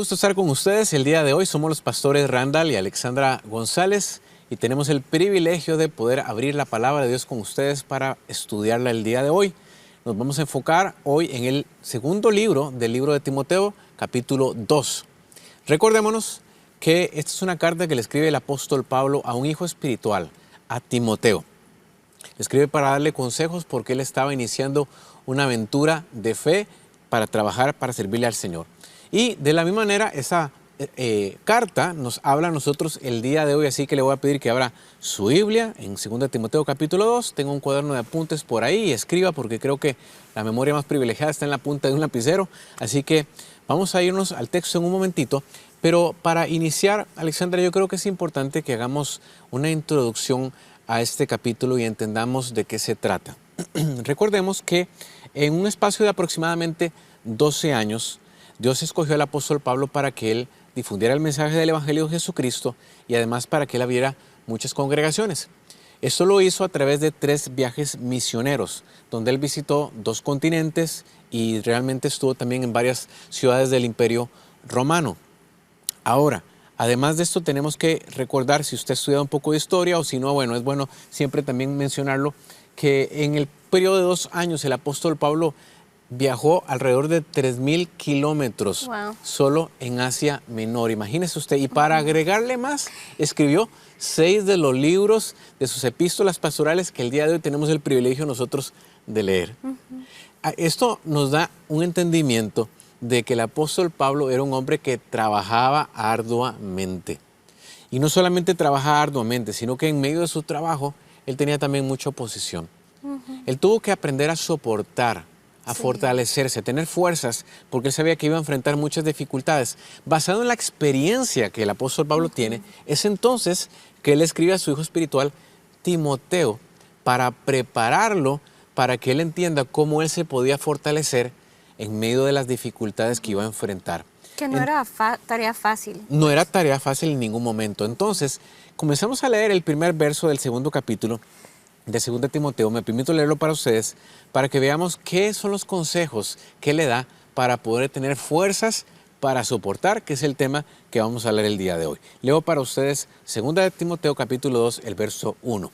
gusto estar con ustedes el día de hoy. Somos los pastores Randall y Alexandra González y tenemos el privilegio de poder abrir la palabra de Dios con ustedes para estudiarla el día de hoy. Nos vamos a enfocar hoy en el segundo libro del libro de Timoteo, capítulo 2. Recordémonos que esta es una carta que le escribe el apóstol Pablo a un hijo espiritual, a Timoteo. Le escribe para darle consejos porque él estaba iniciando una aventura de fe para trabajar, para servirle al Señor. Y de la misma manera, esa carta nos habla a nosotros el día de hoy, así que le voy a pedir que abra su Biblia en 2 Timoteo capítulo 2, tenga un cuaderno de apuntes por ahí y escriba, porque creo que la memoria más privilegiada está en la punta de un lapicero, así que vamos a irnos al texto en un momentito. Pero para iniciar, Alexandra, yo creo que es importante que hagamos una introducción a este capítulo y entendamos de qué se trata. Recordemos que en un espacio de aproximadamente 12 años, Dios escogió al apóstol Pablo para que él difundiera el mensaje del Evangelio de Jesucristo y además para que él abriera muchas congregaciones. Esto lo hizo a través de 3 viajes misioneros, donde él visitó 2 continentes y realmente estuvo también en varias ciudades del Imperio Romano. Ahora, además de esto tenemos que recordar, si usted ha estudiado un poco de historia o si no, bueno, es bueno siempre también mencionarlo, que en el periodo de 2 años el apóstol Pablo viajó alrededor de 3,000 kilómetros solo en Asia Menor, imagínese usted. Y para agregarle más, escribió 6 de los libros de sus epístolas pastorales que el día de hoy tenemos el privilegio nosotros de leer. Esto nos da un entendimiento de que el apóstol Pablo era un hombre que trabajaba arduamente. Y no solamente trabajaba arduamente, sino que en medio de su trabajo, él tenía también mucha oposición. Él tuvo que aprender a soportar, a fortalecerse, a tener fuerzas, porque él sabía que iba a enfrentar muchas dificultades. Basado en la experiencia que el apóstol Pablo tiene, es entonces que él escribe a su hijo espiritual, Timoteo, para prepararlo, para que él entienda cómo él se podía fortalecer en medio de las dificultades que iba a enfrentar. Que no era tarea fácil. No era tarea fácil en ningún momento. Entonces, comenzamos a leer el primer verso del segundo capítulo de 2 Timoteo. Me permito leerlo para ustedes, para que veamos qué son los consejos que le da para poder tener fuerzas para soportar, que es el tema que vamos a leer el día de hoy. Leo para ustedes 2 Timoteo capítulo 2, el verso 1.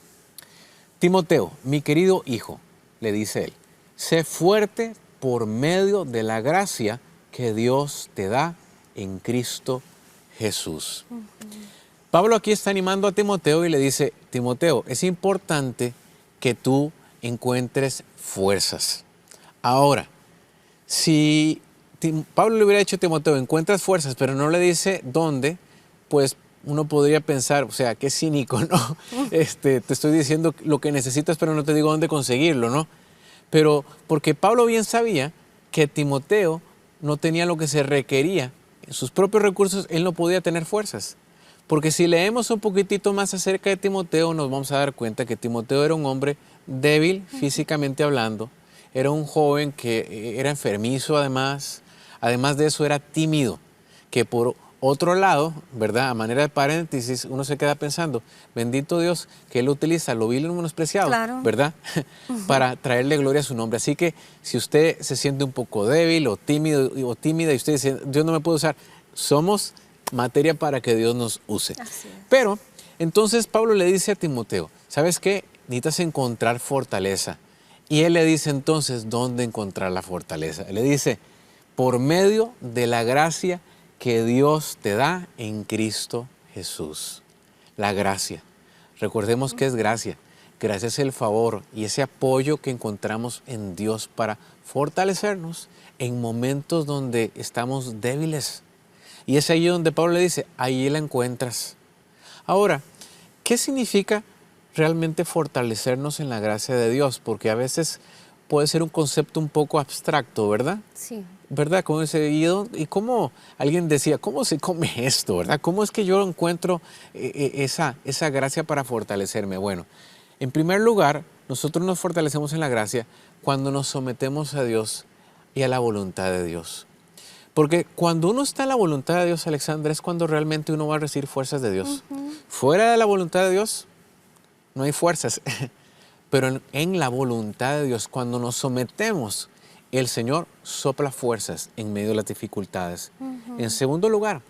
Timoteo, mi querido hijo, le dice él, sé fuerte por medio de la gracia que Dios te da en Cristo Jesús. Pablo aquí está animando a Timoteo y le dice, Timoteo, es importante que tú encuentres fuerzas. Ahora, si Pablo le hubiera dicho a Timoteo, encuentras fuerzas, pero no le dice dónde, pues uno podría pensar, o sea, qué cínico, ¿no? Te estoy diciendo lo que necesitas, pero no te digo dónde conseguirlo, ¿no? Pero porque Pablo bien sabía que Timoteo no tenía lo que se requería. En sus propios recursos, él no podía tener fuerzas. Porque si leemos un poquitito más acerca de Timoteo, nos vamos a dar cuenta que Timoteo era un hombre débil físicamente hablando, era un joven que era enfermizo además de eso era tímido, que por otro lado, ¿verdad? A manera de paréntesis, uno se queda pensando, bendito Dios que Él utiliza lo vil y lo menospreciado, ¿verdad? Para traerle gloria a su nombre. Así que si usted se siente un poco débil o tímido o tímida y usted dice, Dios no me puede usar, somos materia para que Dios nos use. Pero entonces Pablo le dice a Timoteo, ¿sabes qué? Necesitas encontrar fortaleza. Y él le dice entonces, ¿dónde encontrar la fortaleza? Él le dice, por medio de la gracia que Dios te da en Cristo Jesús. La gracia. Recordemos que es gracia. Gracia es el favor y ese apoyo que encontramos en Dios para fortalecernos en momentos donde estamos débiles. Y es ahí donde Pablo le dice, ahí la encuentras. Ahora, ¿qué significa realmente fortalecernos en la gracia de Dios? Porque a veces puede ser un concepto un poco abstracto, ¿verdad? Sí. ¿Verdad? Como ese, y cómo alguien decía, ¿cómo se come esto? ¿Verdad? ¿Cómo es que yo encuentro esa gracia para fortalecerme? Bueno, en primer lugar, nosotros nos fortalecemos en la gracia cuando nos sometemos a Dios y a la voluntad de Dios. Porque cuando uno está en la voluntad de Dios, Alexandra, es cuando realmente uno va a recibir fuerzas de Dios. Fuera de la voluntad de Dios, no hay fuerzas. Pero en la voluntad de Dios, cuando nos sometemos, el Señor sopla fuerzas en medio de las dificultades. En segundo lugar,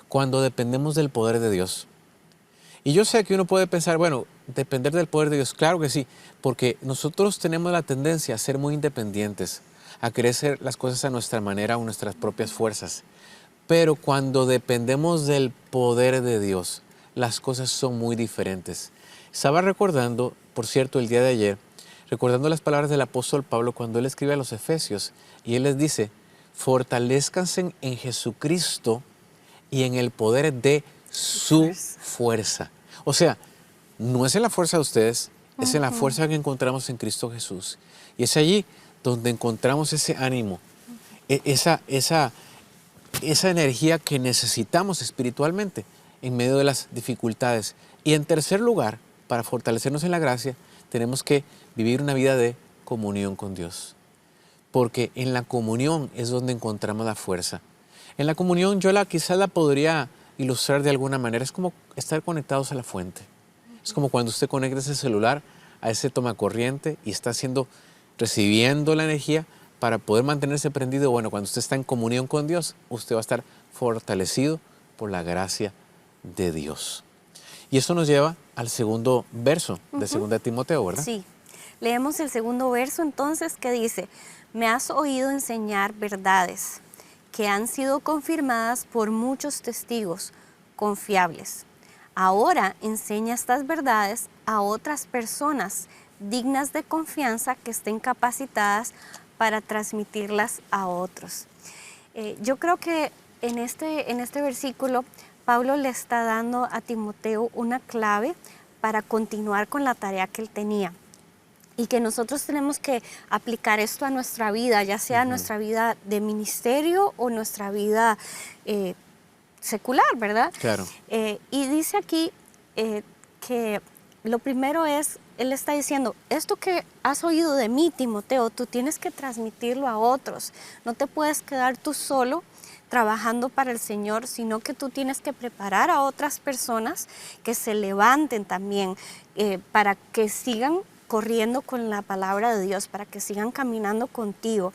cuando dependemos del poder de Dios. Y yo sé que uno puede pensar, bueno, depender del poder de Dios, claro que sí, porque nosotros tenemos la tendencia a ser muy independientes, a querer hacer las cosas a nuestra manera o nuestras propias fuerzas. Pero cuando dependemos del poder de Dios, las cosas son muy diferentes. Estaba recordando, por cierto, el día de ayer, recordando las palabras del apóstol Pablo cuando él escribe a los Efesios, y él les dice, fortalézcanse en Jesucristo y en el poder de su fuerza. O sea, no es en la fuerza de ustedes, es en la fuerza que encontramos en Cristo Jesús. Y es allí donde encontramos ese ánimo, esa energía que necesitamos espiritualmente en medio de las dificultades. Y en tercer lugar, para fortalecernos en la gracia, tenemos que vivir una vida de comunión con Dios. Porque en la comunión es donde encontramos la fuerza. En la comunión yo quizás la podría ilustrar de alguna manera. Es como estar conectados a la fuente. Es como cuando usted conecta ese celular a ese tomacorriente y está recibiendo la energía para poder mantenerse prendido. Bueno, cuando usted está en comunión con Dios, usted va a estar fortalecido por la gracia de Dios. Y eso nos lleva al segundo verso de 2 Timoteo, ¿verdad? Sí. Leemos el segundo verso entonces que dice, me has oído enseñar verdades que han sido confirmadas por muchos testigos confiables. Ahora enseña estas verdades a otras personas dignas de confianza que estén capacitadas para transmitirlas a otros. Yo creo que en este versículo Pablo le está dando a Timoteo una clave para continuar con la tarea que él tenía. Y que nosotros tenemos que aplicar esto a nuestra vida, ya sea nuestra vida de ministerio o nuestra vida secular, ¿verdad? Claro. Y dice aquí que lo primero es, él está diciendo, esto que has oído de mí, Timoteo, tú tienes que transmitirlo a otros. No te puedes quedar tú solo trabajando para el Señor, sino que tú tienes que preparar a otras personas que se levanten también para que sigan corriendo con la palabra de Dios, para que sigan caminando contigo.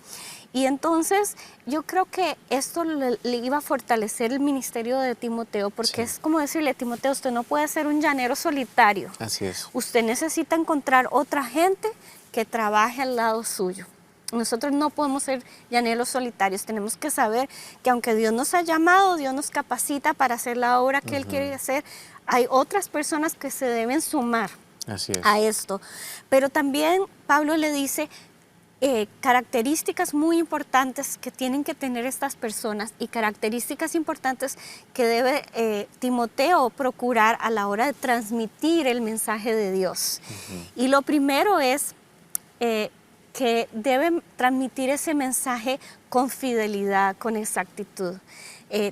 Y entonces yo creo que esto le iba a fortalecer el ministerio de Timoteo, porque es como decirle, Timoteo, usted no puede ser un llanero solitario. Así es. Usted necesita encontrar otra gente que trabaje al lado suyo. Nosotros no podemos ser llaneros solitarios, tenemos que saber que aunque Dios nos ha llamado, Dios nos capacita para hacer la obra que Él quiere hacer, hay otras personas que se deben sumar a esto. Pero también Pablo le dice características muy importantes que tienen que tener estas personas y características importantes que debe Timoteo procurar a la hora de transmitir el mensaje de Dios. Y lo primero es que deben transmitir ese mensaje con fidelidad, con exactitud.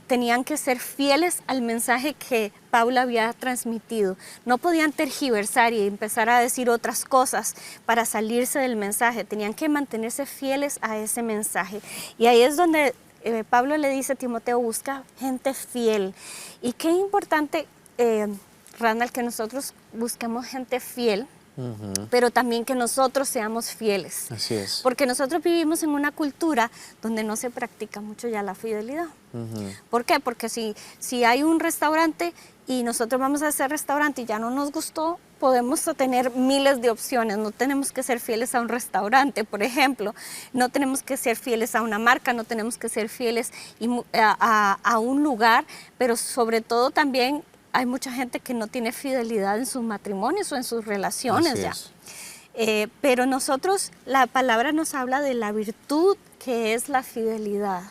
Tenían que ser fieles al mensaje que Pablo había transmitido. No podían tergiversar y empezar a decir otras cosas para salirse del mensaje. Tenían que mantenerse fieles a ese mensaje. Y ahí es donde Pablo le dice a Timoteo, busca gente fiel. Y qué importante, Randall, que nosotros busquemos gente fiel, pero también que nosotros seamos fieles. Así es. Porque nosotros vivimos en una cultura donde no se practica mucho ya la fidelidad. ¿Por qué? Porque si hay un restaurante y nosotros vamos a ese restaurante y ya no nos gustó, podemos tener miles de opciones. No tenemos que ser fieles a un restaurante, por ejemplo. No tenemos que ser fieles a una marca, no tenemos que ser fieles a un lugar, pero sobre todo también hay mucha gente que no tiene fidelidad en sus matrimonios o en sus relaciones ya. Pero nosotros, la palabra nos habla de la virtud que es la fidelidad.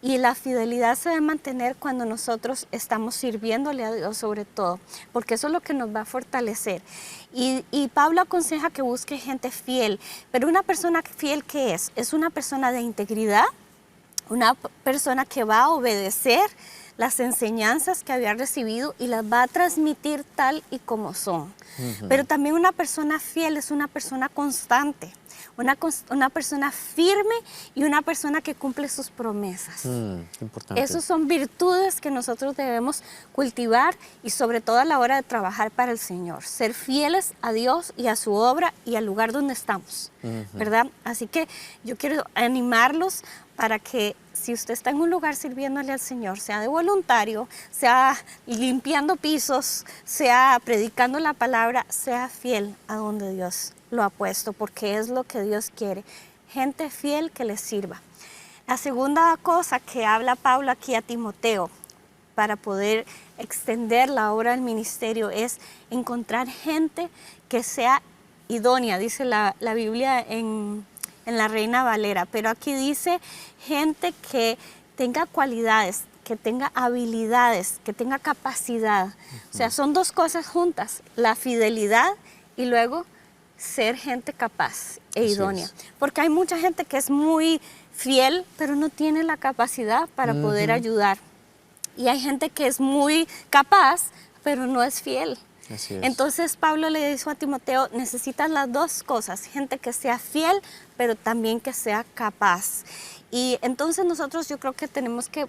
Y la fidelidad se debe mantener cuando nosotros estamos sirviéndole a Dios sobre todo, porque eso es lo que nos va a fortalecer. Y Pablo aconseja que busque gente fiel, pero una persona fiel, ¿qué es? Es una persona de integridad, una persona que va a obedecer las enseñanzas que había recibido y las va a transmitir tal y como son. Pero también una persona fiel es una persona constante, una persona firme y una persona que cumple sus promesas. Importante. Esas son virtudes que nosotros debemos cultivar y sobre todo a la hora de trabajar para el Señor. Ser fieles a Dios y a su obra y al lugar donde estamos, ¿verdad? Así que yo quiero animarlos para que si usted está en un lugar sirviéndole al Señor, sea de voluntario, sea limpiando pisos, sea predicando la palabra, sea fiel a donde Dios lo ha puesto, porque es lo que Dios quiere. Gente fiel que le sirva. La segunda cosa que habla Pablo aquí a Timoteo para poder extender la obra del ministerio es encontrar gente que sea idónea, dice la Biblia en la Reina Valera, pero aquí dice gente que tenga cualidades, que tenga habilidades, que tenga capacidad. O sea, son dos cosas juntas, la fidelidad y luego ser gente capaz e idónea. Porque hay mucha gente que es muy fiel, pero no tiene la capacidad para poder ayudar. Y hay gente que es muy capaz, pero no es fiel. Así es. Entonces Pablo le dijo a Timoteo, necesitas las dos cosas, gente que sea fiel, pero también que sea capaz. Y entonces nosotros yo creo que tenemos que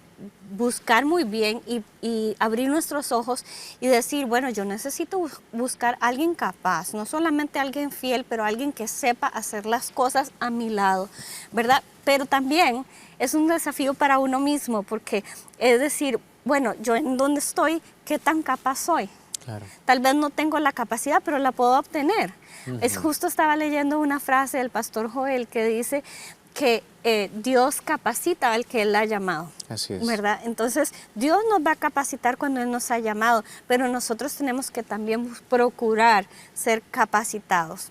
buscar muy bien y abrir nuestros ojos y decir, bueno, yo necesito buscar a alguien capaz, no solamente alguien fiel, pero alguien que sepa hacer las cosas a mi lado, ¿verdad? Pero también es un desafío para uno mismo, porque es decir, bueno, yo en donde estoy, ¿qué tan capaz soy? Claro. Tal vez no tengo la capacidad, pero la puedo obtener. Es justo estaba leyendo una frase del pastor Joel que dice que Dios capacita al que Él ha llamado. Así es. ¿Verdad? Entonces, Dios nos va a capacitar cuando Él nos ha llamado, pero nosotros tenemos que también procurar ser capacitados.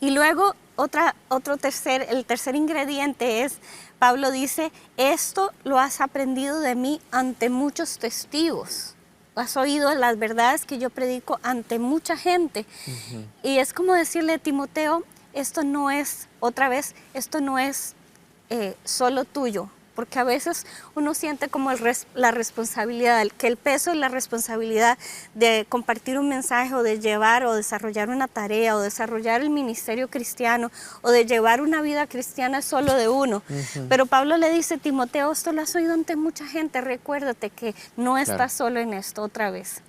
Y luego, el tercer ingrediente es, Pablo dice, esto lo has aprendido de mí ante muchos testigos. Has oído las verdades que yo predico ante mucha gente. Y es como decirle a Timoteo, esto no es, otra vez, esto no es solo tuyo. Porque a veces uno siente como la responsabilidad, que el peso y la responsabilidad de compartir un mensaje o de llevar o desarrollar una tarea o desarrollar el ministerio cristiano o de llevar una vida cristiana es solo de uno. Pero Pablo le dice, Timoteo, esto lo has oído ante mucha gente, recuérdate que no estás solo en esto otra vez.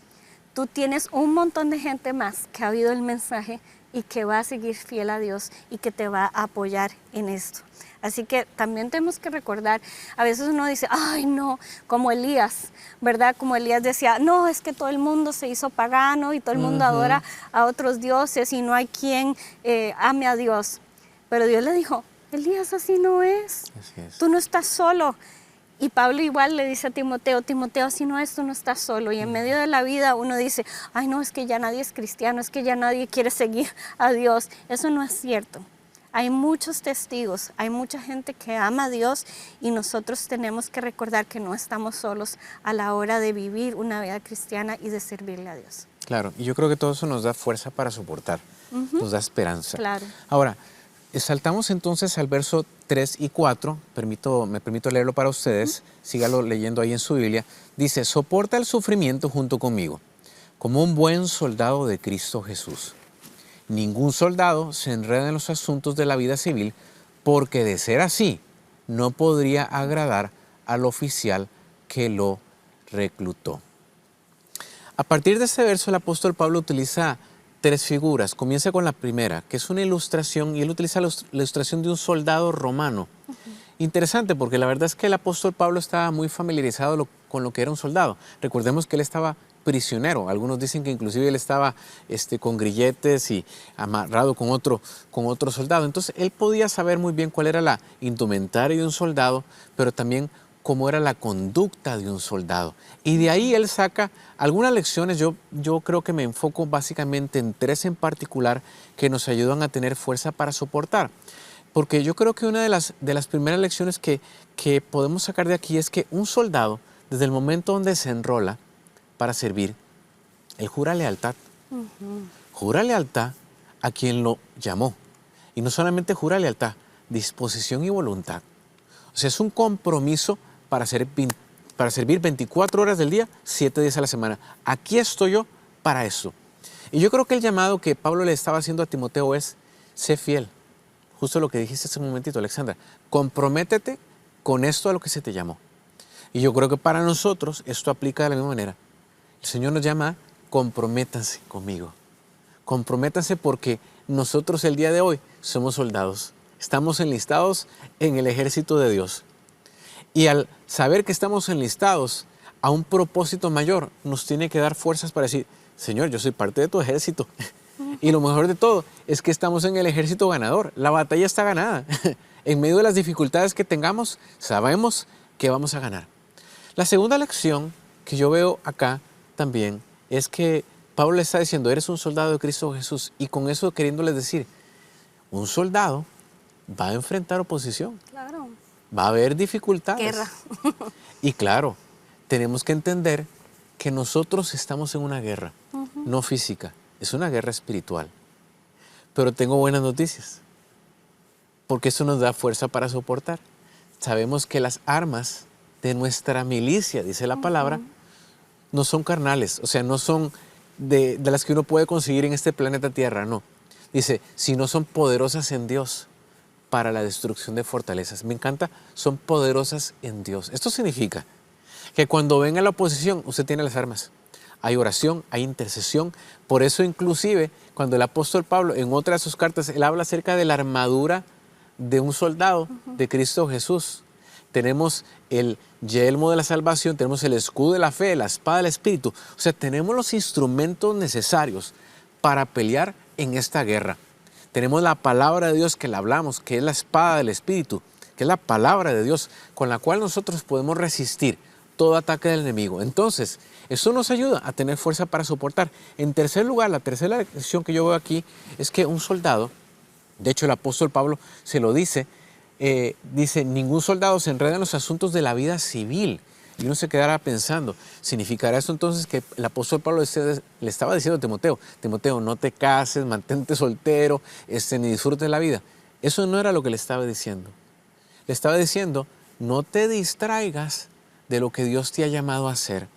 Tú tienes un montón de gente más que ha oído el mensaje y que va a seguir fiel a Dios y que te va a apoyar en esto. Así que también tenemos que recordar, a veces uno dice, ay no, como Elías, ¿verdad? Como Elías decía, no, es que todo el mundo se hizo pagano y todo el mundo adora a otros dioses y no hay quien ame a Dios. Pero Dios le dijo, Elías, así no es. Así es. Tú no estás solo. Y Pablo igual le dice a Timoteo, Timoteo, así no es, tú no estás solo. Y en medio de la vida uno dice, ay no, es que ya nadie es cristiano, es que ya nadie quiere seguir a Dios. Eso no es cierto. Hay muchos testigos, hay mucha gente que ama a Dios y nosotros tenemos que recordar que no estamos solos a la hora de vivir una vida cristiana y de servirle a Dios. Claro, y yo creo que todo eso nos da fuerza para soportar, nos da esperanza. Claro. Ahora, saltamos entonces al verso 3 y 4, me permito leerlo para ustedes, sígalo leyendo ahí en su Biblia. Dice, soporta el sufrimiento junto conmigo, como un buen soldado de Cristo Jesús. Ningún soldado se enreda en los asuntos de la vida civil porque de ser así no podría agradar al oficial que lo reclutó. A partir de este verso el apóstol Pablo utiliza tres figuras. Comienza con la primera, que es una ilustración, y él utiliza la ilustración de un soldado romano. Interesante, porque la verdad es que el apóstol Pablo estaba muy familiarizado con lo que era un soldado. Recordemos que él estaba prisionero. Algunos dicen que inclusive él estaba con grilletes y amarrado con otro soldado. Entonces él podía saber muy bien cuál era la indumentaria de un soldado, pero también cómo era la conducta de un soldado. Y de ahí él saca algunas lecciones. Yo creo que me enfoco básicamente en tres en particular que nos ayudan a tener fuerza para soportar. Porque yo creo que una de las primeras lecciones que podemos sacar de aquí es que un soldado, desde el momento donde se enrola para servir, él jura lealtad. Jura lealtad a quien lo llamó. Y no solamente jura lealtad, disposición y voluntad. O sea, es un compromiso para servir 24 horas del día, 7 días a la semana. Aquí estoy yo para eso. Y yo creo que el llamado que Pablo le estaba haciendo a Timoteo es, sé fiel. Justo lo que dijiste hace un momentito, Alexandra. Comprométete con esto a lo que se te llamó. Y yo creo que para nosotros esto aplica de la misma manera. El Señor nos llama a comprométanse conmigo. Comprométanse porque nosotros el día de hoy somos soldados. Estamos enlistados en el ejército de Dios. Y al saber que estamos enlistados a un propósito mayor, nos tiene que dar fuerzas para decir, Señor, yo soy parte de tu ejército. Y lo mejor de todo es que estamos en el ejército ganador. La batalla está ganada. En medio de las dificultades que tengamos, sabemos que vamos a ganar. La segunda lección que yo veo acá también es que Pablo le está diciendo, eres un soldado de Cristo Jesús. Y con eso queriéndoles decir, un soldado va a enfrentar oposición. Claro. Va a haber dificultades. Guerra. Y claro, tenemos que entender que nosotros estamos en una guerra, no física, es una guerra espiritual. Pero tengo buenas noticias, porque eso nos da fuerza para soportar. Sabemos que las armas de nuestra milicia, dice la palabra, no son carnales, o sea, no son de las que uno puede conseguir en este planeta Tierra, no. Dice, sino son poderosas en Dios para la destrucción de fortalezas. Me encanta, son poderosas en Dios. Esto significa que cuando venga la oposición, usted tiene las armas. Hay oración, hay intercesión. Por eso inclusive, cuando el apóstol Pablo, en otra de sus cartas, él habla acerca de la armadura de un soldado de Cristo Jesús. Tenemos el yelmo de la salvación, tenemos el escudo de la fe, la espada del Espíritu. O sea, tenemos los instrumentos necesarios para pelear en esta guerra. Tenemos la palabra de Dios que la hablamos, que es la espada del Espíritu, que es la palabra de Dios con la cual nosotros podemos resistir todo ataque del enemigo. Entonces, eso nos ayuda a tener fuerza para soportar. En tercer lugar, la tercera lección que yo veo aquí es que un soldado, de hecho el apóstol Pablo se lo dice, dice, ningún soldado se enreda en los asuntos de la vida civil. Y uno se quedará pensando, ¿significará esto entonces que el apóstol Pablo le estaba diciendo a Timoteo, Timoteo, no te cases, mantente soltero, ni disfrutes la vida? Eso no era lo que le estaba diciendo. Le estaba diciendo, no te distraigas de lo que Dios te ha llamado a hacer.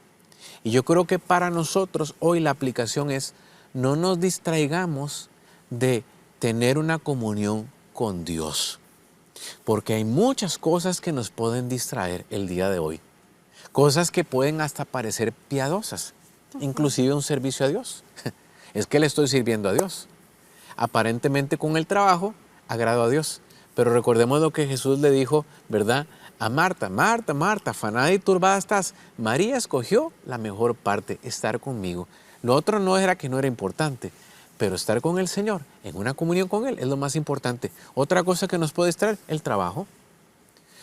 Y yo creo que para nosotros hoy la aplicación es, no nos distraigamos de tener una comunión con Dios. Porque hay muchas cosas que nos pueden distraer el día de hoy. Cosas que pueden hasta parecer piadosas, inclusive un servicio a Dios. Es que le estoy sirviendo a Dios. Aparentemente con el trabajo agrado a Dios. Pero recordemos lo que Jesús le dijo, ¿verdad? A Marta, Marta, Marta, afanada y turbada estás. María escogió la mejor parte, estar conmigo. Lo otro no era que no era importante, pero estar con el Señor, en una comunión con Él, es lo más importante. Otra cosa que nos puede distraer, el trabajo.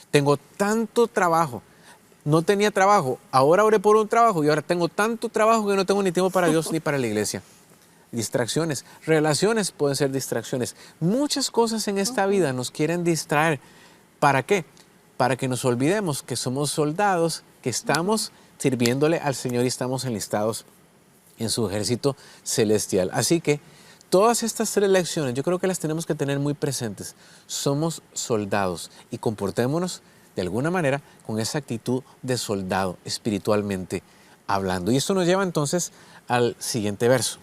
Tengo tanto trabajo. No tenía trabajo, ahora oré por un trabajo y ahora tengo tanto trabajo que no tengo ni tiempo para Dios ni para la iglesia. Distracciones, relaciones pueden ser distracciones. Muchas cosas en esta vida nos quieren distraer. ¿Para qué? Para que nos olvidemos que somos soldados, que estamos sirviéndole al Señor y estamos enlistados en su ejército celestial. Así que todas estas tres lecciones yo creo que las tenemos que tener muy presentes. Somos soldados y comportémonos de alguna manera con esa actitud de soldado espiritualmente hablando. Y esto nos lleva entonces al siguiente verso.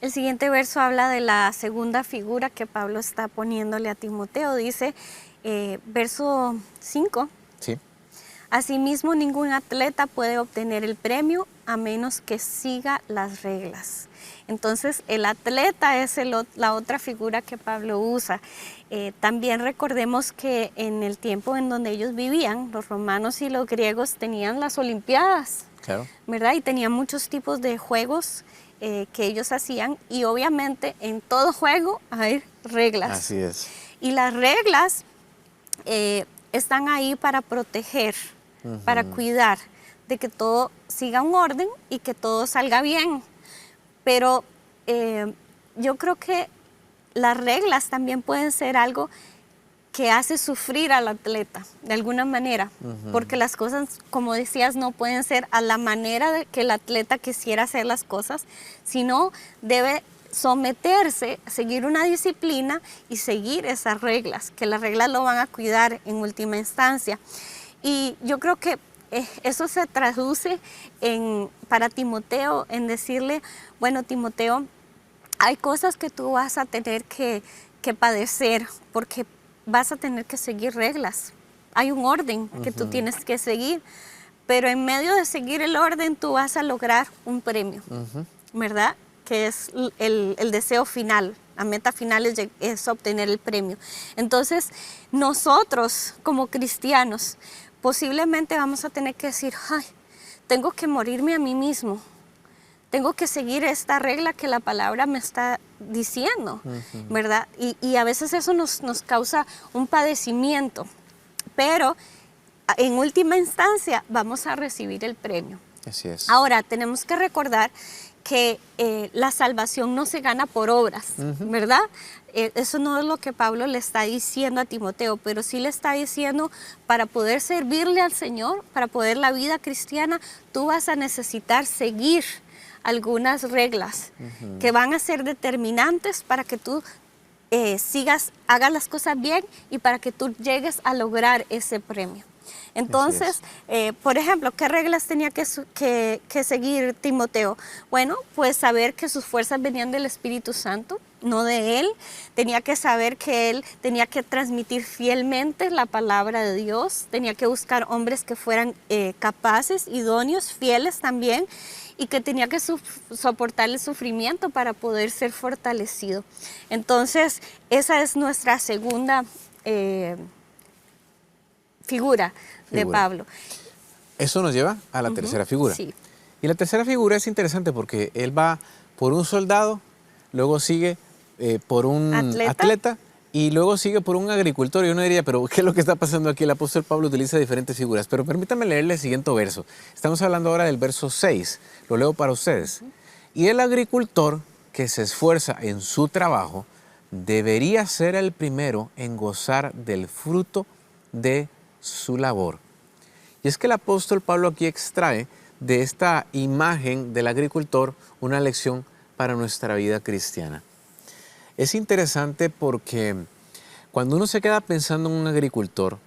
El siguiente verso habla de la segunda figura que Pablo está poniéndole a Timoteo. Dice, verso 5. Sí. Asimismo, ningún atleta puede obtener el premio a menos que siga las reglas. Entonces, el atleta es la otra figura que Pablo usa. También recordemos que en el tiempo en donde ellos vivían, los romanos y los griegos tenían las Olimpiadas, Claro. ¿verdad? Y tenían muchos tipos de juegos que ellos hacían y obviamente en todo juego hay reglas. Así es. Y las reglas están ahí para proteger, para cuidar de que todo siga un orden y que todo salga bien. Pero yo creo que las reglas también pueden ser algo que hace sufrir al atleta de alguna manera, porque las cosas, como decías, no pueden ser a la manera de que el atleta quisiera hacer las cosas, sino debe someterse, seguir una disciplina y seguir esas reglas, que las reglas lo van a cuidar en última instancia. Y yo creo que eso se traduce para Timoteo en decirle, bueno, Timoteo, hay cosas que tú vas a tener que padecer porque vas a tener que seguir reglas. Hay un orden que tú tienes que seguir, pero en medio de seguir el orden tú vas a lograr un premio, ¿verdad? Que es el deseo final, la meta final es obtener el premio. Entonces, nosotros como cristianos posiblemente vamos a tener que decir, ay, tengo que morirme a mí mismo. Tengo que seguir esta regla que la palabra me está diciendo, ¿verdad? Y a veces eso nos causa un padecimiento, pero en última instancia vamos a recibir el premio. Así es. Ahora, tenemos que recordar que la salvación no se gana por obras, ¿verdad? Eso no es lo que Pablo le está diciendo a Timoteo, pero sí le está diciendo, para poder servirle al Señor, para poder la vida cristiana, tú vas a necesitar seguir algunas reglas que van a ser determinantes para que tú hagas las cosas bien y para que tú llegues a lograr ese premio. Entonces, por ejemplo, ¿qué reglas tenía que seguir Timoteo? Bueno, pues saber que sus fuerzas venían del Espíritu Santo, no de él. Tenía que saber que él tenía que transmitir fielmente la palabra de Dios. Tenía que buscar hombres que fueran capaces, idóneos, fieles también, y que tenía que soportar el sufrimiento para poder ser fortalecido. Entonces, esa es nuestra segunda figura de Pablo. Eso nos lleva a la tercera figura. Sí. Y la tercera figura es interesante porque él va por un soldado, luego sigue por un atleta y luego sigue por un agricultor. Y uno diría, pero ¿qué es lo que está pasando aquí? El apóstol Pablo utiliza diferentes figuras. Pero permítame leerle el siguiente verso. Estamos hablando ahora del verso 6. Lo leo para ustedes. Y el agricultor que se esfuerza en su trabajo debería ser el primero en gozar del fruto de su labor. Y es que el apóstol Pablo aquí extrae de esta imagen del agricultor una lección para nuestra vida cristiana. Es interesante porque cuando uno se queda pensando en un agricultor,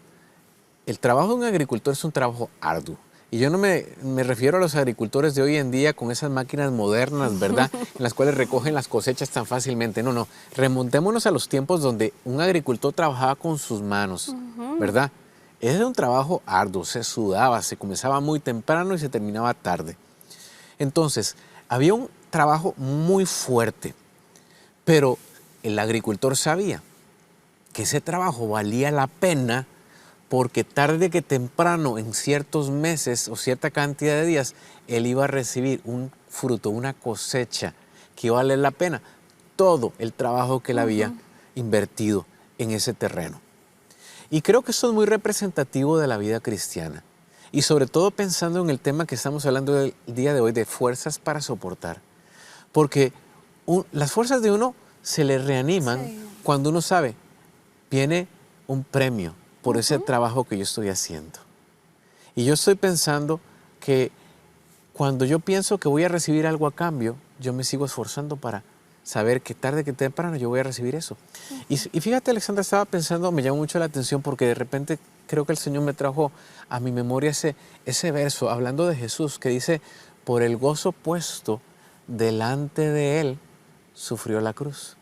el trabajo de un agricultor es un trabajo arduo. Y yo no me refiero a los agricultores de hoy en día con esas máquinas modernas, ¿verdad? En las cuales recogen las cosechas tan fácilmente. No, no. Remontémonos a los tiempos donde un agricultor trabajaba con sus manos, ¿verdad? Era un trabajo arduo, se sudaba, se comenzaba muy temprano y se terminaba tarde. Entonces, había un trabajo muy fuerte, pero el agricultor sabía que ese trabajo valía la pena porque tarde que temprano, en ciertos meses o cierta cantidad de días, él iba a recibir un fruto, una cosecha que iba a valer la pena todo el trabajo que él había invertido en ese terreno. Y creo que eso es muy representativo de la vida cristiana. Y sobre todo pensando en el tema que estamos hablando el día de hoy, de fuerzas para soportar. Porque las fuerzas de uno se le reaniman cuando uno sabe, viene un premio por ese trabajo que yo estoy haciendo. Y yo estoy pensando que cuando yo pienso que voy a recibir algo a cambio, yo me sigo esforzando para saber que tarde que temprano yo voy a recibir eso. Y fíjate, Alexandra, estaba pensando, me llamó mucho la atención porque de repente creo que el Señor me trajo a mi memoria ese verso, hablando de Jesús, que dice, por el gozo puesto delante de Él, sufrió la cruz.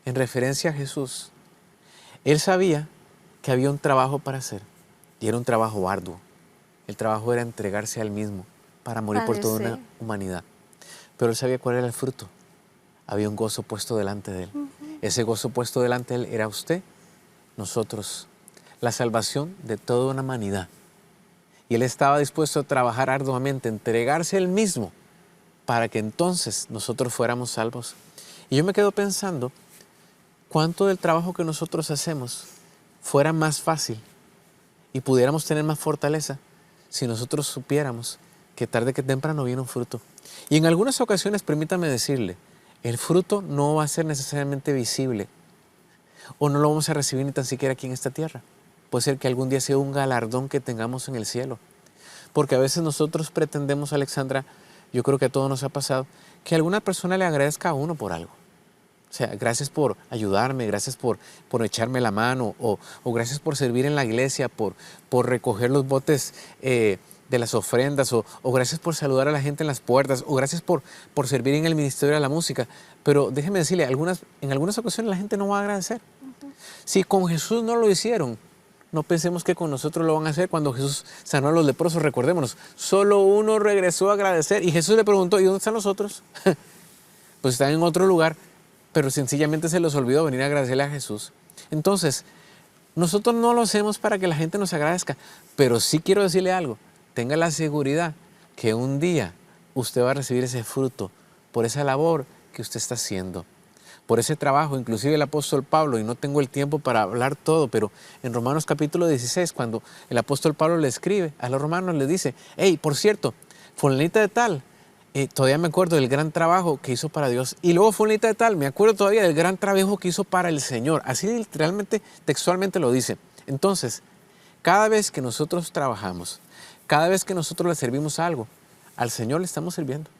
En referencia a Jesús. Él sabía que había un trabajo para hacer y era un trabajo arduo. El trabajo era entregarse a Él mismo para morir por toda una humanidad. Pero Él sabía cuál era el fruto. Había un gozo puesto delante de Él. Ese gozo puesto delante de Él era usted, nosotros, la salvación de toda una humanidad. Y Él estaba dispuesto a trabajar arduamente, entregarse Él mismo para que entonces nosotros fuéramos salvos. Y yo me quedo pensando, ¿cuánto del trabajo que nosotros hacemos fuera más fácil y pudiéramos tener más fortaleza si nosotros supiéramos que tarde que temprano viene un fruto? Y en algunas ocasiones, permítame decirle, el fruto no va a ser necesariamente visible o no lo vamos a recibir ni tan siquiera aquí en esta tierra. Puede ser que algún día sea un galardón que tengamos en el cielo. Porque a veces nosotros pretendemos, Alexandra, yo creo que a todos nos ha pasado, que alguna persona le agradezca a uno por algo. O sea, gracias por ayudarme, gracias por echarme la mano o gracias por servir en la iglesia, por recoger los botes de las ofrendas o gracias por saludar a la gente en las puertas o gracias por servir en el ministerio de la música. Pero déjeme decirle, en algunas ocasiones la gente no va a agradecer. Si con Jesús no lo hicieron, no pensemos que con nosotros lo van a hacer. Cuando Jesús sanó a los leprosos, recordémonos, solo uno regresó a agradecer y Jesús le preguntó, ¿y dónde están los otros? Pues están en otro lugar, pero sencillamente se les olvidó venir a agradecerle a Jesús. Entonces, Nosotros no lo hacemos para que la gente nos agradezca, pero sí quiero decirle algo. Tenga la seguridad que un día usted va a recibir ese fruto por esa labor que usted está haciendo, por ese trabajo. Inclusive el apóstol Pablo, y no tengo el tiempo para hablar todo, pero en Romanos capítulo 16, cuando el apóstol Pablo le escribe a los romanos, le dice, hey, por cierto, fulanita de tal, todavía me acuerdo del gran trabajo que hizo para Dios. Y luego fulanita de tal, me acuerdo todavía del gran trabajo que hizo para el Señor. Así literalmente, textualmente lo dice. Entonces, cada vez que nosotros trabajamos, cada vez que nosotros le servimos algo, al Señor le estamos sirviendo.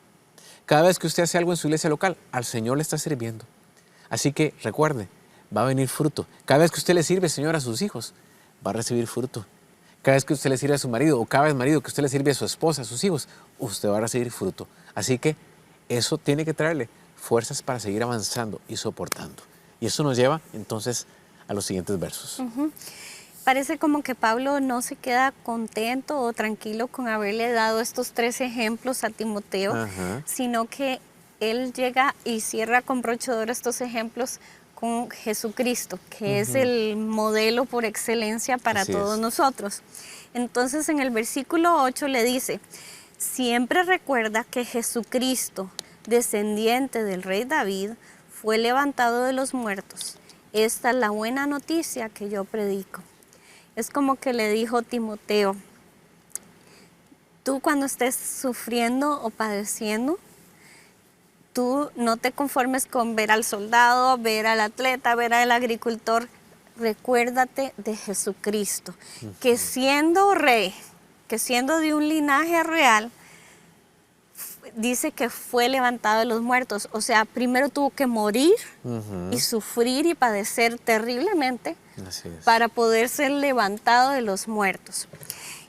Cada vez que usted hace algo en su iglesia local, al Señor le está sirviendo. Así que recuerde, va a venir fruto. Cada vez que usted le sirve, Señor, a sus hijos, va a recibir fruto. Cada vez que usted le sirve a su marido, o cada vez marido que usted le sirve a su esposa, a sus hijos, usted va a recibir fruto. Así que eso tiene que traerle fuerzas para seguir avanzando y soportando. Y eso nos lleva entonces a los siguientes versos. Parece como que Pablo no se queda contento o tranquilo con haberle dado estos 3 ejemplos a Timoteo, sino que él llega y cierra con broche de oro estos ejemplos con Jesucristo, que es el modelo por excelencia para todos nosotros. Entonces en el versículo 8 le dice, siempre recuerda que Jesucristo, descendiente del rey David, fue levantado de los muertos. Esta es la buena noticia que yo predico. Es como que le dijo Timoteo, tú cuando estés sufriendo o padeciendo, tú no te conformes con ver al soldado, ver al atleta, ver al agricultor. Recuérdate de Jesucristo, que siendo rey, que siendo de un linaje real, dice que fue levantado de los muertos. O sea, primero tuvo que morir y sufrir y padecer terriblemente para poder ser levantado de los muertos.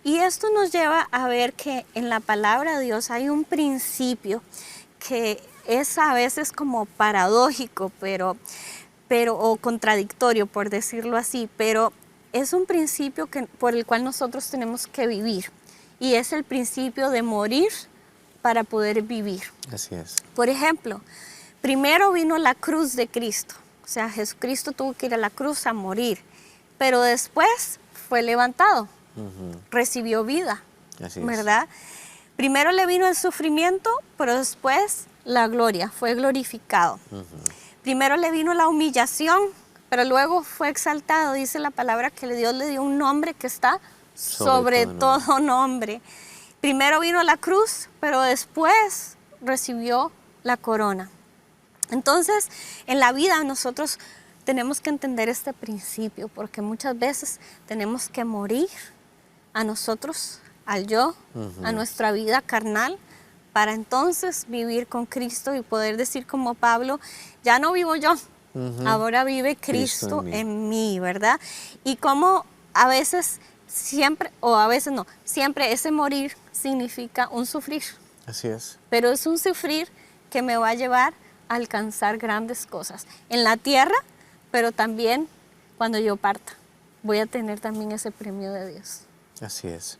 Y esto nos lleva a ver que en la palabra de Dios hay un principio que es a veces como paradójico, o contradictorio, por decirlo así, pero es un principio por el cual nosotros tenemos que vivir, y es el principio de morir para poder vivir. Así es. Por ejemplo, primero vino la cruz de Cristo, o sea, Jesucristo tuvo que ir a la cruz a morir, pero después fue levantado, recibió vida, ¿verdad? Primero le vino el sufrimiento, pero después la gloria, fue glorificado. Primero le vino la humillación, pero luego fue exaltado. Dice la palabra que Dios le dio un nombre que está sobre todo nombre. Primero vino la cruz, pero después recibió la corona. Entonces, en la vida nosotros tenemos que entender este principio, porque muchas veces tenemos que morir a nosotros, al yo, a nuestra vida carnal, para entonces vivir con Cristo y poder decir como Pablo, ya no vivo yo, ahora vive Cristo en mí, ¿verdad? Y como a veces siempre, o a veces no, siempre ese morir significa un sufrir. Así es. Pero es un sufrir que me va a llevar a alcanzar grandes cosas en la tierra, pero también cuando yo parta, voy a tener también ese premio de Dios. Así es.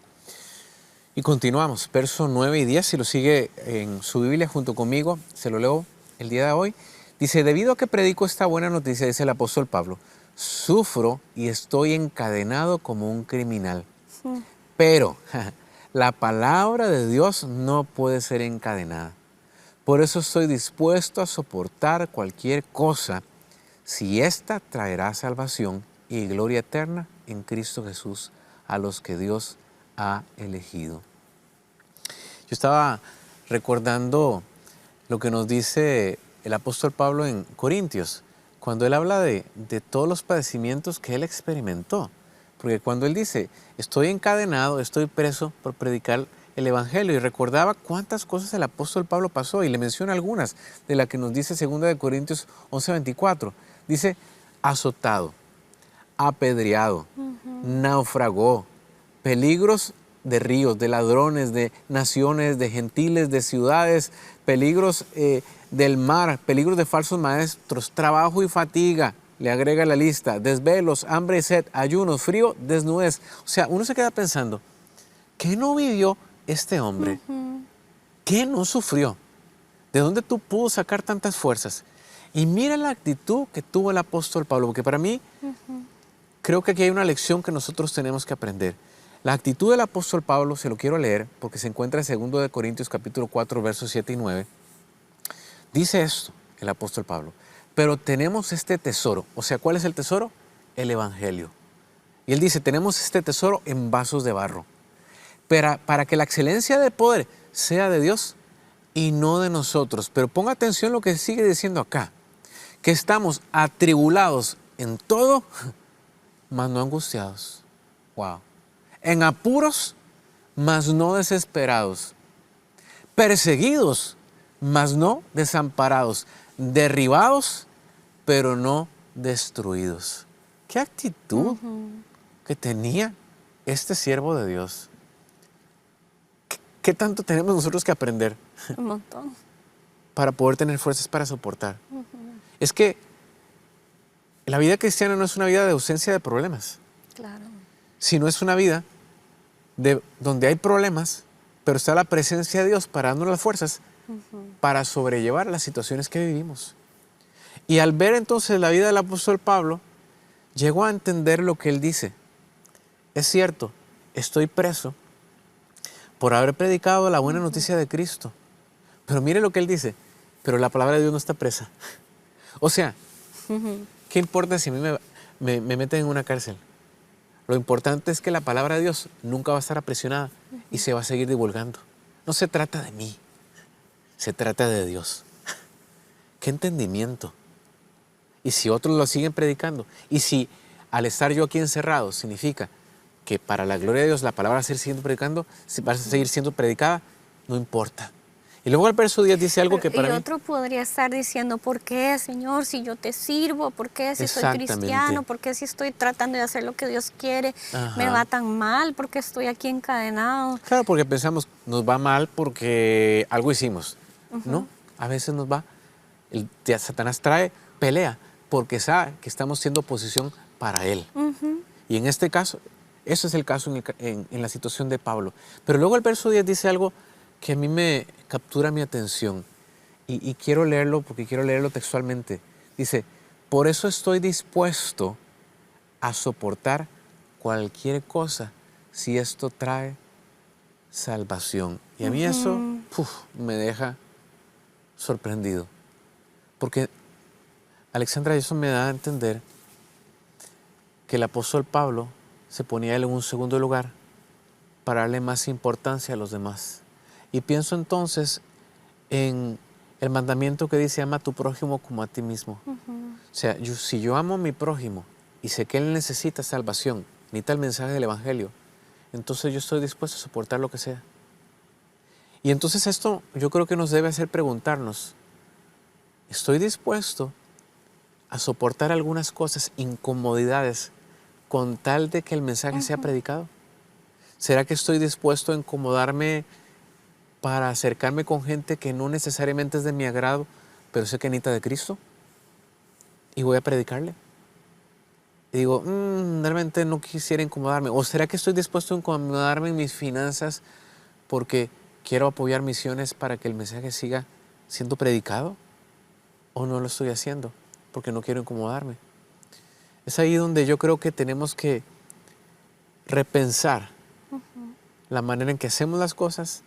Y continuamos, versos 9 y 10, si lo sigue en su Biblia junto conmigo, se lo leo el día de hoy. Dice, debido a que predico esta buena noticia, dice el apóstol Pablo, sufro y estoy encadenado como un criminal. Pero la palabra de Dios no puede ser encadenada. Por eso estoy dispuesto a soportar cualquier cosa si ésta traerá salvación y gloria eterna en Cristo Jesús a los que Dios ha elegido. Yo estaba recordando lo que nos dice el apóstol Pablo en Corintios, cuando él habla de todos los padecimientos que él experimentó. Porque cuando él dice, estoy encadenado, estoy preso por predicar el Evangelio, y recordaba cuántas cosas el apóstol Pablo pasó, y le menciona algunas de las que nos dice 2 Corintios 11:24. Dice, azotado, apedreado, naufragó, peligros de ríos, de ladrones, de naciones, de gentiles, de ciudades, peligros del mar, peligros de falsos maestros, trabajo y fatiga, le agrega la lista, desvelos, hambre y sed, ayunos, frío, desnudez. O sea, uno se queda pensando, ¿qué no vivió este hombre? ¿Qué no sufrió? ¿De dónde tú pudo sacar tantas fuerzas? Y mira la actitud que tuvo el apóstol Pablo, porque para mí creo que aquí hay una lección que nosotros tenemos que aprender. La actitud del apóstol Pablo, se lo quiero leer, porque se encuentra en 2 de Corintios capítulo 4, versos 7 y 9. Dice esto el apóstol Pablo: pero tenemos este tesoro. O sea, ¿cuál es el tesoro? El evangelio. Y él dice, tenemos este tesoro en vasos de barro, para que la excelencia del poder sea de Dios y no de nosotros. Pero ponga atención lo que sigue diciendo acá, que estamos atribulados en todo, mas no angustiados. Wow. En apuros, mas no desesperados. Perseguidos, mas no desamparados. Derribados, pero no destruidos. ¿Qué actitud que tenía este siervo de Dios? ¿Qué tanto tenemos nosotros que aprender? Un montón. Para poder tener fuerzas para soportar. Es que la vida cristiana no es una vida de ausencia de problemas. Claro. Sino es una vida donde hay problemas, pero está la presencia de Dios para darnos las fuerzas para sobrellevar las situaciones que vivimos. Y al ver entonces la vida del apóstol Pablo, llegó a entender lo que él dice. Es cierto, estoy preso por haber predicado la buena noticia de Cristo. Pero mire lo que él dice, pero la palabra de Dios no está presa. O sea, ¿qué importa si a mí me meten en una cárcel? Lo importante es que la palabra de Dios nunca va a estar aprisionada y se va a seguir divulgando. No se trata de mí, se trata de Dios. ¡Qué entendimiento! Y si otros lo siguen predicando, y si al estar yo aquí encerrado significa que para la gloria de Dios la palabra va a seguir siendo predicada, no importa. Y luego el verso 10 dice algo que para mí... Y otro podría estar diciendo, ¿por qué, Señor, si yo te sirvo? ¿Por qué si soy cristiano? ¿Por qué si estoy tratando de hacer lo que Dios quiere? Me va tan mal, ¿por qué estoy aquí encadenado? Claro, porque pensamos, nos va mal porque algo hicimos. No, a veces nos va... Satanás trae pelea porque sabe que estamos siendo oposición para él. Y en este caso, eso es el caso en la situación de Pablo. Pero luego el verso 10 dice algo que a mí me captura mi atención y quiero leerlo porque quiero leerlo textualmente. Dice, por eso estoy dispuesto a soportar cualquier cosa si esto trae salvación. Y a mí eso me deja sorprendido. Porque, Alexandra, eso me da a entender que el apóstol Pablo se ponía él en un segundo lugar para darle más importancia a los demás. Y pienso entonces en el mandamiento que dice, ama a tu prójimo como a ti mismo. O sea, si yo amo a mi prójimo y sé que él necesita salvación, necesita el mensaje del evangelio, entonces yo estoy dispuesto a soportar lo que sea. Y entonces esto yo creo que nos debe hacer preguntarnos, ¿estoy dispuesto a soportar algunas cosas, incomodidades, con tal de que el mensaje sea predicado? ¿Será que estoy dispuesto a incomodarme para acercarme con gente que no necesariamente es de mi agrado, pero sé que necesita de Cristo? Y voy a predicarle. Y digo, realmente no quisiera incomodarme. ¿O será que estoy dispuesto a incomodarme en mis finanzas porque quiero apoyar misiones para que el mensaje siga siendo predicado? ¿O no lo estoy haciendo porque no quiero incomodarme? Es ahí donde yo creo que tenemos que repensar la manera en que hacemos las cosas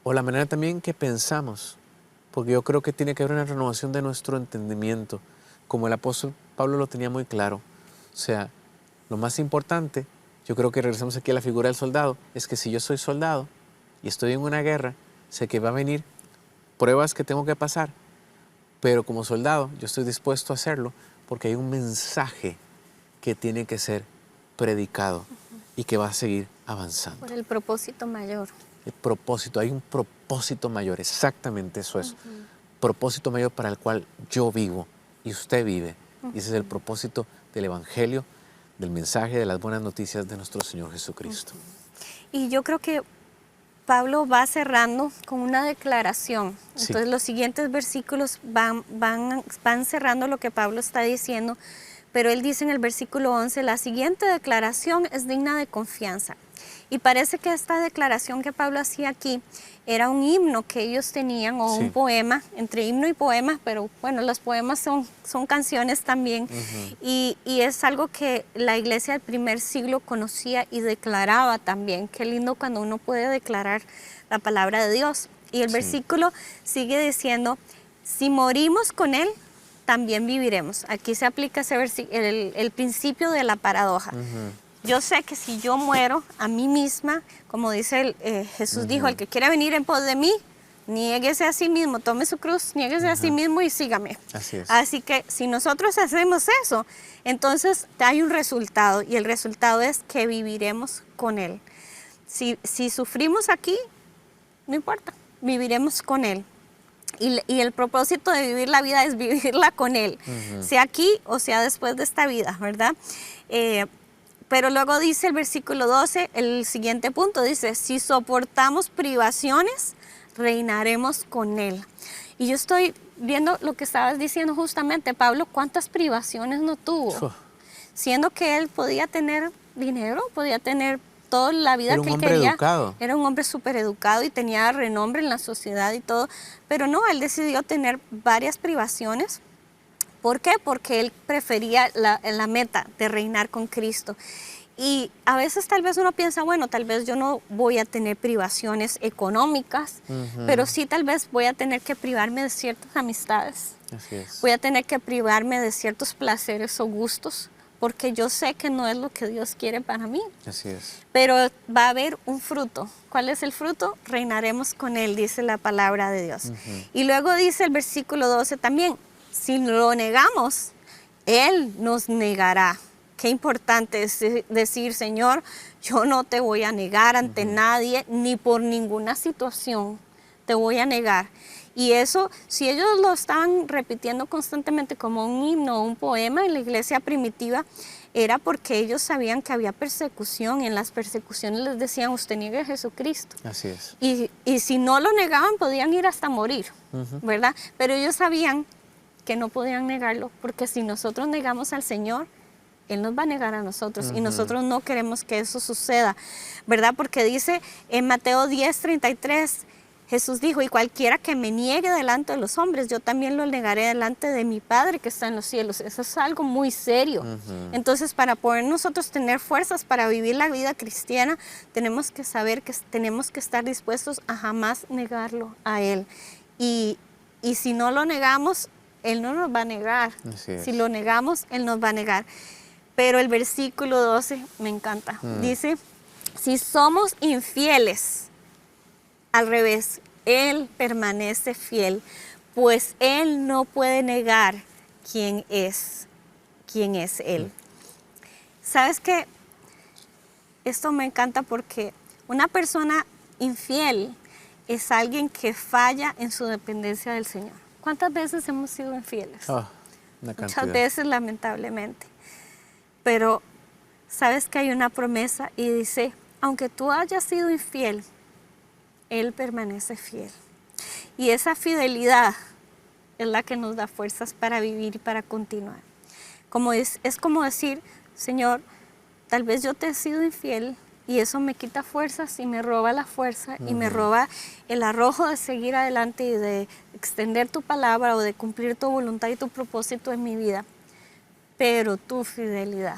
o la manera también que pensamos, porque yo creo que tiene que haber una renovación de nuestro entendimiento, como el apóstol Pablo lo tenía muy claro. O sea, lo más importante, yo creo que regresamos aquí a la figura del soldado, es que si yo soy soldado y estoy en una guerra, sé que va a venir pruebas que tengo que pasar, pero como soldado yo estoy dispuesto a hacerlo porque hay un mensaje que tiene que ser predicado y que va a seguir avanzando. Por el propósito mayor. El propósito, hay un propósito mayor, exactamente eso es. Propósito mayor para el cual yo vivo y usted vive. Y ese es el propósito del Evangelio, del mensaje, de las buenas noticias de nuestro Señor Jesucristo. Y yo creo que Pablo va cerrando con una declaración. Entonces los siguientes versículos van cerrando lo que Pablo está diciendo, pero él dice en el versículo 11, la siguiente declaración es digna de confianza. Y parece que esta declaración que Pablo hacía aquí era un himno que ellos tenían, o un poema, entre himno y poema, pero bueno, los poemas son canciones también. Y es algo que la iglesia del primer siglo conocía y declaraba también. Qué lindo cuando uno puede declarar la palabra de Dios. Y el versículo sigue diciendo, si morimos con Él, también viviremos. Aquí se aplica el principio de la paradoja. Yo sé que si yo muero a mí misma, como dice Jesús dijo, el que quiera venir en pos de mí, niéguese a sí mismo, tome su cruz, niéguese a sí mismo y sígame. Así es. Así que si nosotros hacemos eso, entonces hay un resultado, y el resultado es que viviremos con Él. Si sufrimos aquí, no importa, viviremos con Él. Y el propósito de vivir la vida es vivirla con Él, sea aquí o sea después de esta vida, ¿verdad? Pero luego dice el versículo 12, el siguiente punto, dice, si soportamos privaciones, reinaremos con Él. Y yo estoy viendo lo que estabas diciendo justamente, Pablo, ¿cuántas privaciones no tuvo? Siendo que él podía tener dinero, podía tener toda la vida que él quería. Educado. Era un hombre súper educado y tenía renombre en la sociedad y todo, pero no, él decidió tener varias privaciones. ¿Por qué? Porque él prefería la meta de reinar con Cristo. Y a veces tal vez uno piensa, bueno, tal vez yo no voy a tener privaciones económicas, pero sí tal vez voy a tener que privarme de ciertas amistades. Así es. Voy a tener que privarme de ciertos placeres o gustos, porque yo sé que no es lo que Dios quiere para mí. Así es. Pero va a haber un fruto. ¿Cuál es el fruto? Reinaremos con Él, dice la palabra de Dios. Y luego dice el versículo 12 también, si lo negamos, Él nos negará. Qué importante es decir, Señor, yo no te voy a negar ante nadie, ni por ninguna situación te voy a negar. Y eso, si ellos lo estaban repitiendo constantemente como un himno o un poema en la iglesia primitiva, era porque ellos sabían que había persecución. En las persecuciones les decían, usted niegue a Jesucristo. Así es. Y si no lo negaban, podían ir hasta morir, ¿verdad? Pero ellos sabían que no podían negarlo, porque si nosotros negamos al Señor, Él nos va a negar a nosotros, y nosotros no queremos que eso suceda, ¿verdad? Porque dice en Mateo 10:33, Jesús dijo, y cualquiera que me niegue delante de los hombres, yo también lo negaré delante de mi Padre que está en los cielos. Eso es algo muy serio. Entonces, para poder nosotros tener fuerzas para vivir la vida cristiana, tenemos que saber que tenemos que estar dispuestos a jamás negarlo a Él. Y si no lo negamos, Él no nos va a negar. Si lo negamos, Él nos va a negar. Pero el versículo 12 me encanta. Dice, si somos infieles, al revés, Él permanece fiel, pues Él no puede negar quién es Él. ¿Sabes qué? Esto me encanta porque una persona infiel es alguien que falla en su dependencia del Señor. ¿Cuántas veces hemos sido infieles? Una cantidad. Muchas veces, lamentablemente. Pero, ¿sabes que hay una promesa? Y dice, aunque tú hayas sido infiel, Él permanece fiel. Y esa fidelidad es la que nos da fuerzas para vivir y para continuar. Es como decir, Señor, tal vez yo te he sido infiel y eso me quita fuerzas y me roba la fuerza y me roba el arrojo de seguir adelante y de extender tu palabra o de cumplir tu voluntad y tu propósito en mi vida. Pero tu fidelidad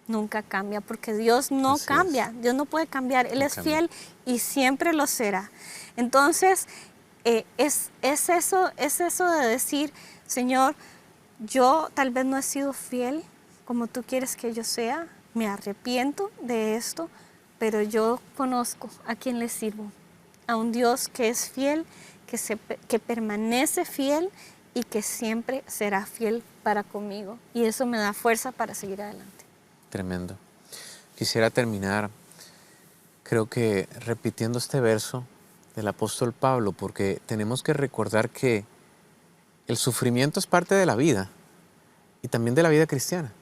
nunca cambia, porque Dios no cambia, Dios no puede cambiar, Él es fiel y siempre lo será. Entonces, es eso de decir, Señor, yo tal vez no he sido fiel como tú quieres que yo sea, me arrepiento de esto, pero yo conozco a quien le sirvo, a un Dios que es fiel, que permanece fiel y que siempre será fiel para conmigo. Y eso me da fuerza para seguir adelante. Tremendo. Quisiera terminar, creo que repitiendo este verso del apóstol Pablo, porque tenemos que recordar que el sufrimiento es parte de la vida y también de la vida cristiana.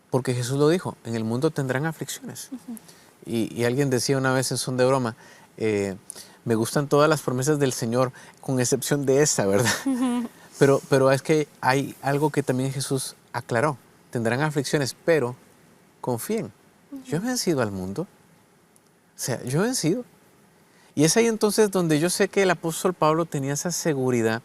Porque Jesús lo dijo, en el mundo tendrán aflicciones. Y alguien decía una vez en son de broma, me gustan todas las promesas del Señor, con excepción de esta, ¿verdad? Pero es que hay algo que también Jesús aclaró. Tendrán aflicciones, pero confíen. Yo he vencido al mundo. O sea, yo he vencido. Y es ahí entonces donde yo sé que el apóstol Pablo tenía esa seguridad.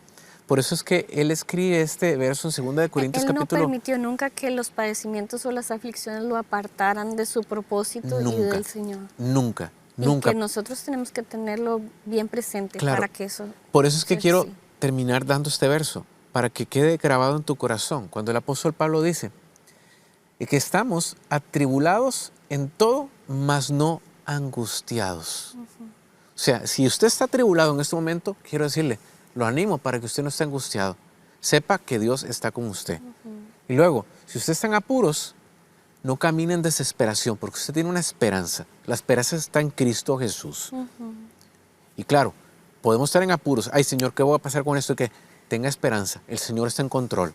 Por eso es que él escribe este verso en 2 de Corintios Él no capítulo... permitió nunca que los padecimientos o las aflicciones lo apartaran de su propósito y del Señor. Nunca, Y nunca. que nosotros tenemos que tenerlo bien presente Claro. para que eso... Por eso es que sea quiero así. terminar dando este verso, para que quede grabado en tu corazón. Cuando el apóstol Pablo dice que estamos atribulados en todo, mas no angustiados. O sea, si usted está atribulado en este momento, quiero decirle, lo animo para que usted no esté angustiado. Sepa que Dios está con usted. Y luego, si usted está en apuros, no camine en desesperación, porque usted tiene una esperanza. La esperanza está en Cristo Jesús. Y claro, podemos estar en apuros. Ay, Señor, ¿qué voy a pasar con esto? Y que tenga esperanza. El Señor está en control.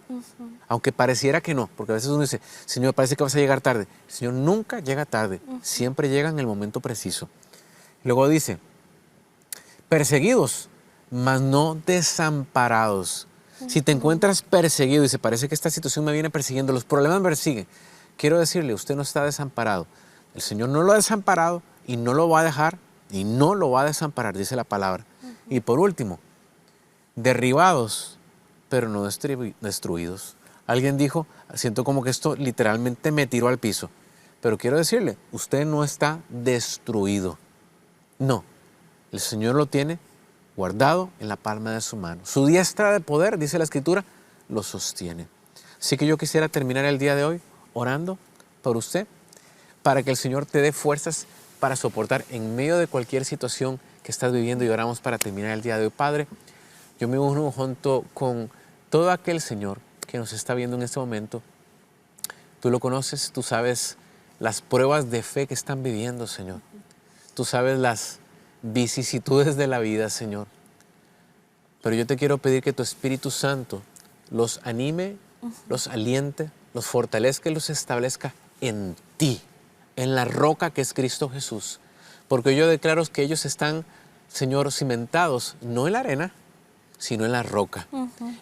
Aunque pareciera que no, porque a veces uno dice, Señor, parece que vas a llegar tarde. El Señor nunca llega tarde. Siempre llega en el momento preciso. Luego dice, perseguidos, mas no desamparados. Si te encuentras perseguido y se parece que esta situación me viene persiguiendo, los problemas me persiguen, quiero decirle, usted no está desamparado. El Señor no lo ha desamparado y no lo va a dejar y no lo va a desamparar, dice la palabra. Y por último, derribados, pero no destruidos. Alguien dijo, siento como que esto literalmente me tiró al piso. Pero quiero decirle, usted no está destruido. No, el Señor lo tiene guardado en la palma de su mano. Su diestra de poder, dice la Escritura, lo sostiene. Así que yo quisiera terminar el día de hoy orando por usted, para que el Señor te dé fuerzas para soportar en medio de cualquier situación que estás viviendo. Y oramos para terminar el día de hoy. Padre, yo me uno junto con todo aquel Señor que nos está viendo en este momento. Tú lo conoces, tú sabes las pruebas de fe que están viviendo, Señor. Tú sabes las vicisitudes de la vida, Señor. Pero yo te quiero pedir que tu Espíritu Santo los anime, los aliente, los fortalezca y los establezca en ti, en la roca que es Cristo Jesús. Porque yo declaro que ellos están, Señor, cimentados no en la arena, sino en la roca.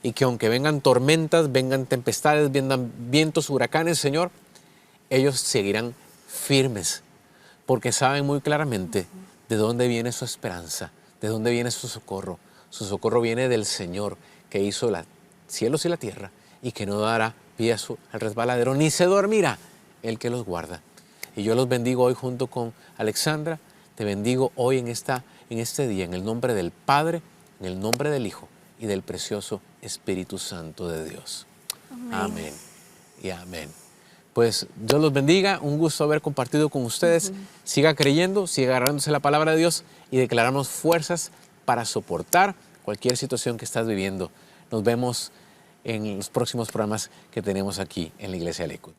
Y que aunque vengan tormentas, vengan tempestades, vengan vientos, huracanes, Señor, ellos seguirán firmes, porque saben muy claramente de dónde viene su esperanza, de dónde viene su socorro. Su socorro viene del Señor, que hizo los cielos y la tierra, y que no dará pie al resbaladero, ni se dormirá el que los guarda. Y yo los bendigo hoy junto con Alexandra. Te bendigo hoy en este día, en el nombre del Padre, en el nombre del Hijo y del precioso Espíritu Santo de Dios. Amén y amén. Pues Dios los bendiga, un gusto haber compartido con ustedes. Siga creyendo, siga agarrándose la palabra de Dios y declaramos fuerzas para soportar cualquier situación que estás viviendo. Nos vemos en los próximos programas que tenemos aquí en la Iglesia Lakewood.